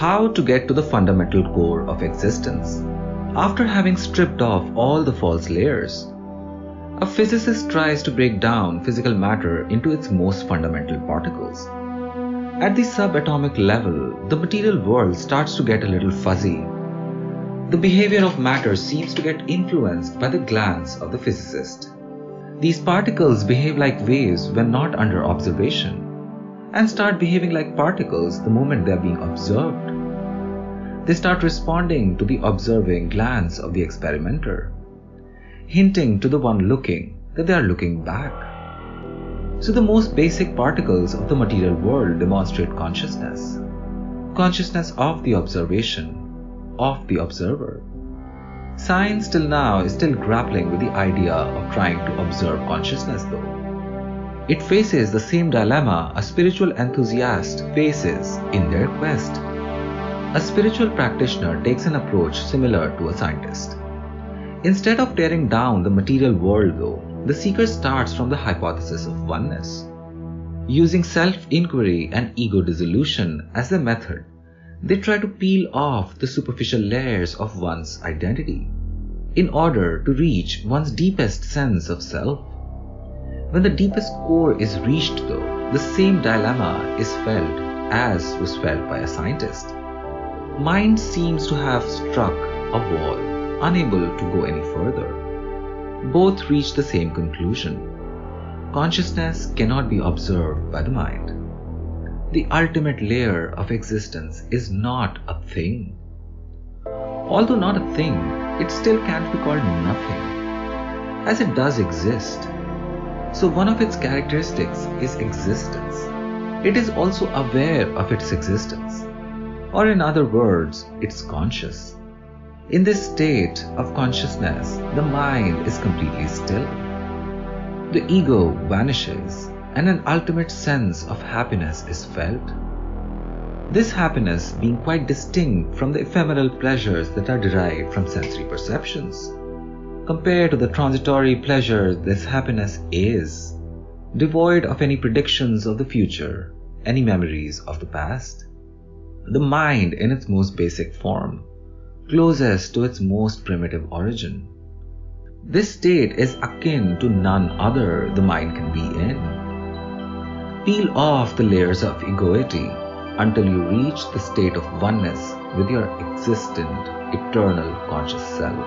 How to get to the fundamental core of existence. After having stripped off all the false layers, a physicist tries to break down physical matter into its most fundamental particles. At the subatomic level, the material world starts to get a little fuzzy. The behavior of matter seems to get influenced by the glance of the physicist. These particles behave like waves when not under observation, and start behaving like particles the moment they are being observed. They start responding to the observing glance of the experimenter, hinting to the one looking that they are looking back. So the most basic particles of the material world demonstrate consciousness. Consciousness of the observation, of the observer. Science till now is still grappling with the idea of trying to observe consciousness though. It faces the same dilemma a spiritual enthusiast faces in their quest. A spiritual practitioner takes an approach similar to a scientist. Instead of tearing down the material world though, the seeker starts from the hypothesis of oneness. Using self-inquiry and ego dissolution as their method, they try to peel off the superficial layers of one's identity in order to reach one's deepest sense of self. When the deepest core is reached though, the same dilemma is felt as was felt by a scientist. Mind seems to have struck a wall, unable to go any further. Both reach the same conclusion. Consciousness cannot be observed by the mind. The ultimate layer of existence is not a thing. Although not a thing, it still can't be called nothing, as it does exist. So one of its characteristics is existence. It is also aware of its existence, or in other words, it's conscious. In this state of consciousness, the mind is completely still. The ego vanishes, and an ultimate sense of happiness is felt. This happiness being quite distinct from the ephemeral pleasures that are derived from sensory perceptions. Compared to the transitory pleasures, this happiness is devoid of any predictions of the future, any memories of the past. The mind in its most basic form, closest to its most primitive origin. This state is akin to none other the mind can be in. Peel off the layers of egoity until you reach the state of oneness with your existent, eternal conscious self,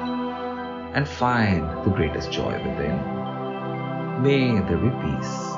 and find the greatest joy within. May there be peace.